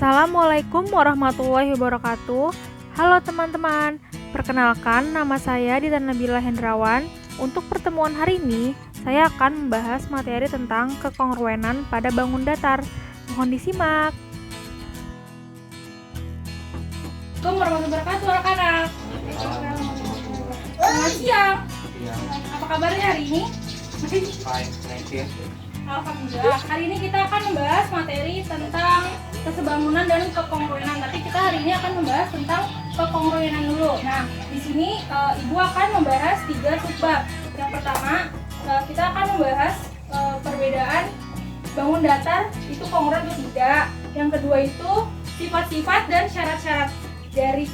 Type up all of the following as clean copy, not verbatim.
Assalamualaikum warahmatullahi wabarakatuh. Halo teman-teman, perkenalkan nama saya Dita Nabila Hendrawan. Untuk pertemuan hari ini, saya akan membahas materi tentang kekongruenan pada bangun datar. Mohon disimak. Assalamualaikum warahmatullahi wabarakatuh anak-anak. Selamat siang. Apa kabarnya hari ini? Alhamdulillah. Hari ini kita akan membahas materi tentang kesebangunan dan kekongruenan. Tapi kita hari ini akan membahas tentang kekongruenan dulu. Nah, di sini Ibu akan membahas 3 subbab. Yang pertama, kita akan membahas perbedaan bangun datar itu kongruen atau tidak. Yang kedua itu sifat-sifat dan syarat-syarat dari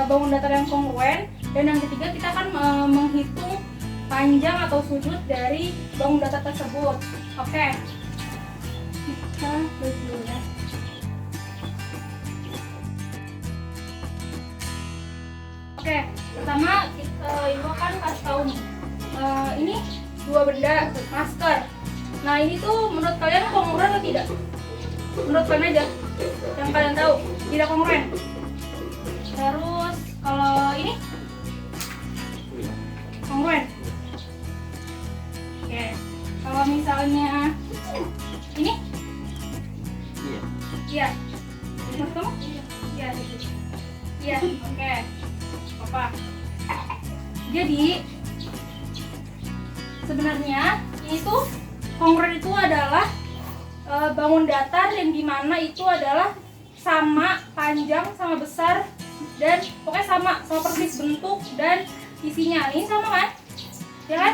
bangun datar yang kongruen. Dan yang ketiga kita akan menghitung panjang atau sudut dari bangun datar tersebut. Oke, kita balik dulu ya. Oke, pertama Ibu akan kasih tahu nih. Ini 2 benda, masker. Nah, ini tuh menurut kalian kongruen atau tidak? Menurut kalian aja, yang kalian tahu tidak kongruen. Terus kalau ini kongruen. Oke, kalau misalnya ini? Iya. Menurut kamu? Iya. Iya, oke. Apa? Jadi sebenarnya itu kongruen itu adalah bangun datar yang dimana itu adalah sama panjang, sama besar, dan pokoknya sama persis bentuk dan isinya. Ini sama kan? Ya kan?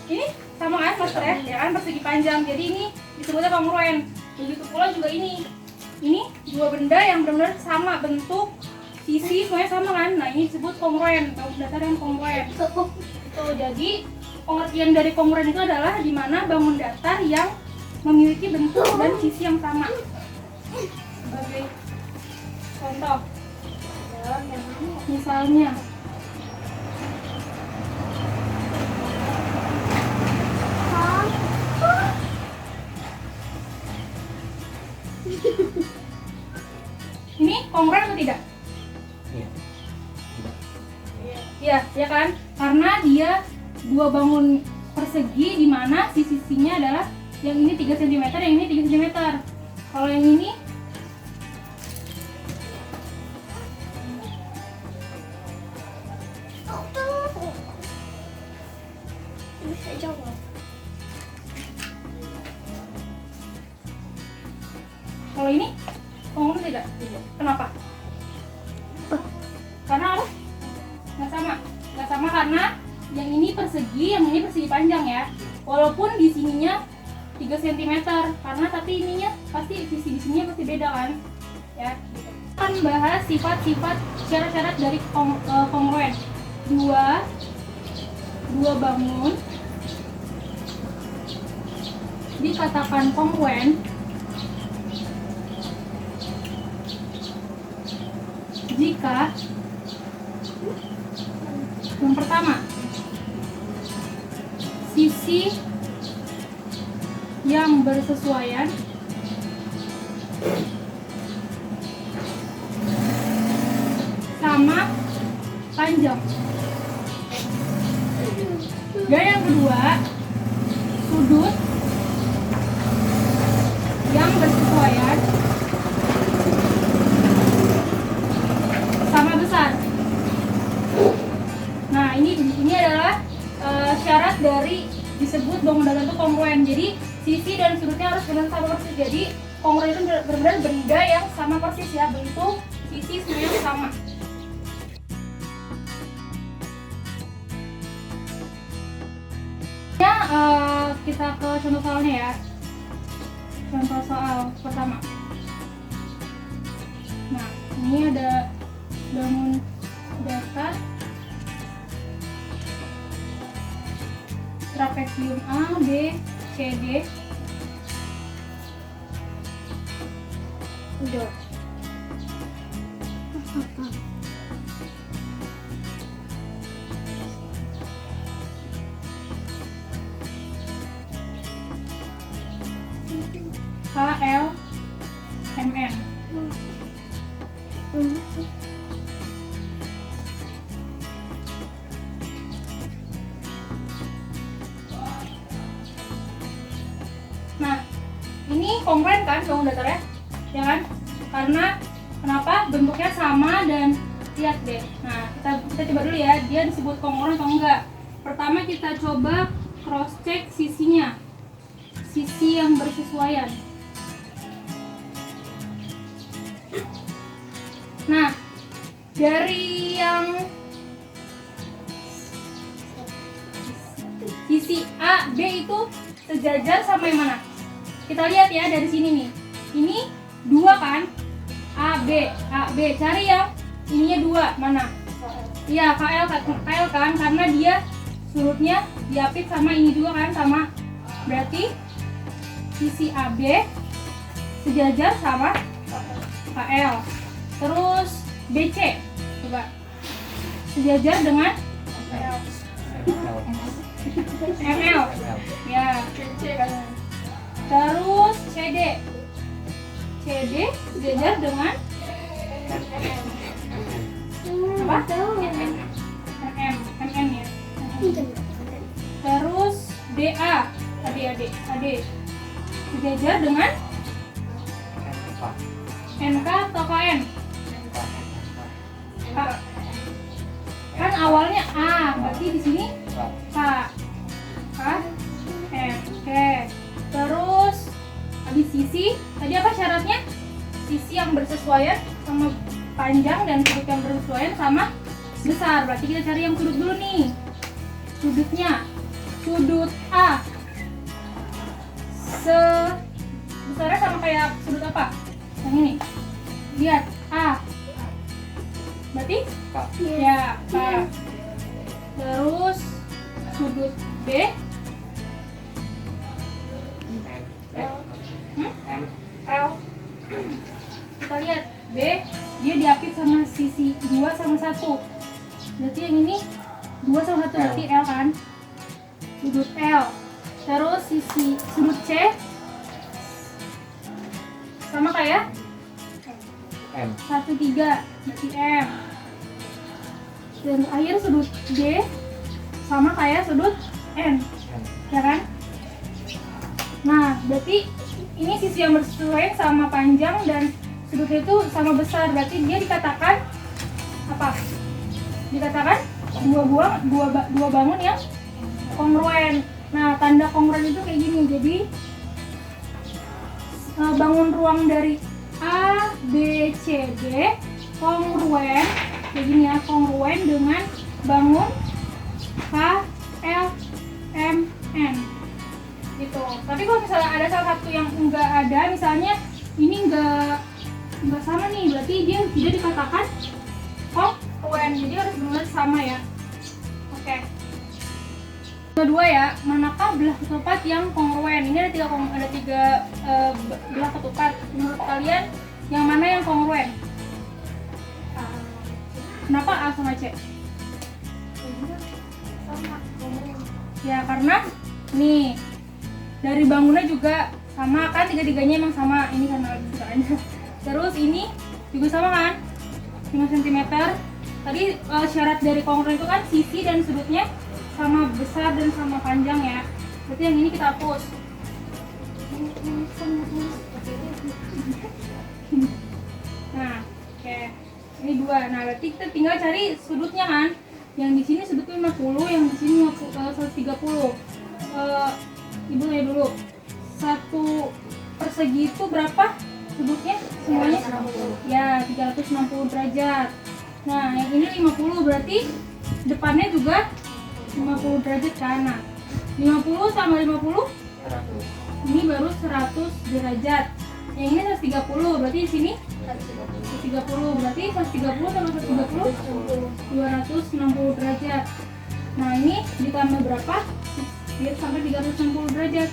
Ini sama kan maksudnya? Ya kan, persegi panjang. Jadi ini disebutnya kongruen. Begitu pula juga ini 2 benda yang benar-benar sama bentuk, sisi, semuanya sama kan? Nah, ini disebut kongruen, bangun datar yang kongruen. Jadi pengertian dari kongruen itu adalah di mana bangun datar yang memiliki bentuk dan sisi yang sama. Sebagai contoh, misalnya ini kongruen atau tidak? Iya, ya kan? Karena dia 2 bangun persegi di mana sisinya adalah yang ini 3 cm, yang ini 3 cm. Kalau yang ini Kalau ini kongruen tidak? Kenapa? Karena apa? Nggak sama karena yang ini persegi, yang ini persegi panjang ya. Walaupun di sininya 3 cm, karena tapi ininya pasti sisi di sininya pasti beda kan? Ya. Gitu. Kita akan bahas sifat-sifat syarat-syarat dari kongruen. Dua bangun dikatakan kongruen jika yang pertama, sisi yang bersesuaian sama panjang. Dan yang kedua, sudut yang bersesuaian sama besar. Nah, ini adalah syarat dari disebut bangun datar itu kongruen. Jadi sisi dan sudutnya harus benar sama persis. Jadi kongruen itu benar-benar benda yang sama persis ya, bentuk, sisi semuanya sama. Ya, kita ke contoh soalnya ya. Contoh soal pertama. Nah, ini ada bangun datar trapesium A, B, C, D. Udah. HL MN. Nah, ini kongruen kan bangun datarnya, ya kan? Karena kenapa? Bentuknya sama dan lihat deh. Nah, kita coba dulu ya, dia disebut kongruen atau enggak. Pertama kita coba cross check sisinya, sisi yang bersesuaian. Nah, dari yang sisi A, B itu sejajar sama yang mana? Kita lihat ya dari sini nih. Ini 2 kan? A, B. Cari yang ininya 2, mana? Iya, KL kan, karena dia surutnya diapit sama ini juga kan, sama. Berarti sisi AB sejajar sama KL. Terus BC, coba sejajar dengan ML. Ya. Terus CD sejajar dengan apa? MM ya. Terus DA, AD sejajar dengan NK atau KN? K. Kan awalnya A, berarti di sini K. M. Oke. Terus habis sisi, tadi apa syaratnya? Sisi yang bersesuaian sama panjang dan sudut yang bersesuaian sama besar. Berarti kita cari yang sudut dulu nih. Sudutnya, sudut A besarnya sama kayak sudut apa? Yang ini. Lihat A. Berarti K. Ya, K. Terus sudut B. L. Kita lihat B, dia diapit sama sisi 2 sama 1. Berarti yang ini 2 sama 1, berarti L kan? Sudut L. Terus sudut C sama kayak M. 1,3, berarti M. Dan terakhir sudut D sama kayak sudut N, ya kan? Nah, berarti ini sisi yang bersesuaian sama panjang dan sudutnya itu sama besar. Berarti dia dikatakan apa? Dikatakan dua bangun yang kongruen. Nah, tanda kongruen itu kayak gini. Jadi bangun ruang dari A, B, C, D kongruen kayak gini ya, kongruen dengan bangun K, L, M, N gitu. Tapi kalau misalnya ada salah satu yang enggak ada, misalnya ini enggak sama nih, berarti dia tidak dikatakan kongruen. Jadi harus benar sama ya. Oke. Kedua ya, manakah belah ketupat yang kongruen? Ini ada tiga belah ketupat. Menurut kalian yang mana yang kongruen? Kenapa A sama C? Ya karena nih dari bangunnya juga sama kan, tiga-tiganya emang sama. Ini karena lebih suka aja. Terus ini juga sama kan, 5 cm. Tadi syarat dari kongruen itu kan sisi dan sudutnya sama besar dan sama panjang ya. Berarti yang ini kita hapus. Nah, oke. Ini 2. Nah, berarti kita tinggal cari sudutnya kan. Yang di sini sudutnya 50, yang di sini 130. Ibu lihat dulu. Satu persegi itu berapa sudutnya semuanya? Ya, 360 derajat. Nah, yang ini 50, berarti depannya juga 50 derajat kan. Nah, 50 sama 50 ini baru 100 derajat. Yang ini 130, berarti di sini 130, berarti 130 sama 130 260 derajat. Nah, ini ditambah berapa? Dia sampai 360 derajat.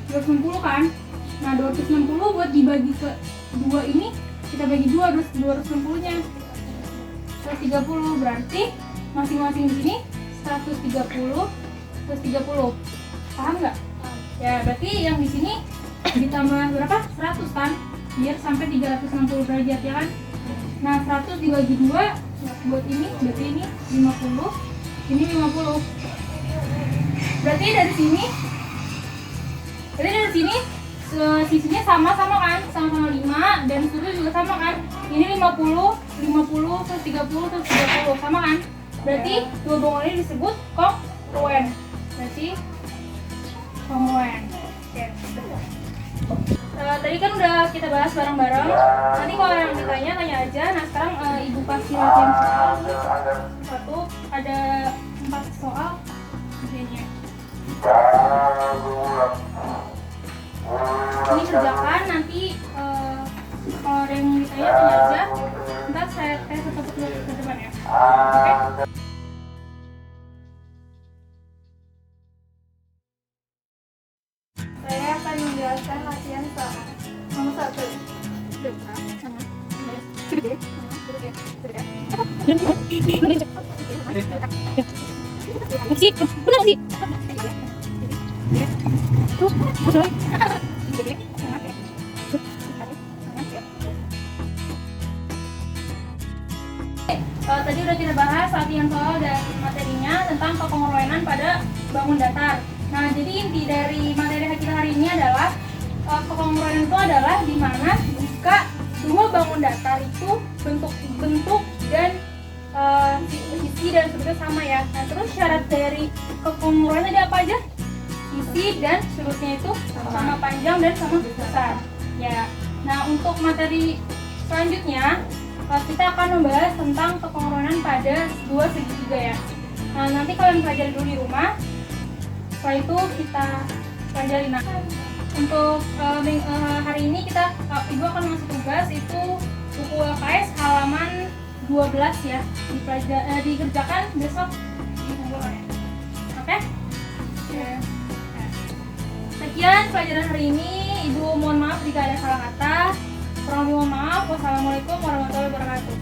260 kan? Nah, 260 buat dibagi ke 2 ini, kita bagi 2, 260-nya 130, berarti masing-masing di sini 130, 130. Paham nggak? Ya, berarti yang di sini ditambah berapa? 100 kan? biar sampai 360 derajat ya kan. Nah 100 dibagi 2 buat ini berarti ini 50, ini 50. Berarti dari sini sisinya sama-sama kan, sama-sama 5, dan sudut juga sama kan. Ini 50, 50, terus 30, terus 30, sama kan. Berarti dua bangunan ini disebut kongruen. Berarti kongruen. Oke. Tadi kan udah kita bahas bareng-bareng. Nanti kalau yang ditanya, tanya aja. Nah sekarang ibu kasih latihan soal. Satu, ada 4 soal. Ini kerjakan, nanti kalau ada yang ditanya, tanya aja. Ntar saya tetap ke depan ya. Oke? Saya akan menjelaskan latihan soal nomor 1. Tadi udah kita bahas latihan soal dan materinya tentang kekongruen pada bangun datar. Nah, jadi inti dari materi kita hari ini adalah kekongruen itu adalah di mana jika dua bangun datar itu bentuk dan sisi dan sudutnya sama ya. Nah, terus syarat dari kekongruen tadi apa aja? Sisi dan sudutnya itu sama panjang dan sama besar. Ya. Nah, untuk materi selanjutnya kita akan membahas tentang kekongruen pada dua segitiga ya. Nah, nanti kalian pelajari dulu di rumah. Setelah itu kita pelajari. Nah, untuk hari ini ibu akan ngasih tugas itu buku LKS halaman 12 ya. Dikerjakan besok dikumpulkan ya. Oke? Ya. Sekian pelajaran hari ini. Ibu mohon maaf jika ada salah kata. Kurang lebih mohon maaf. Wassalamualaikum warahmatullahi wabarakatuh.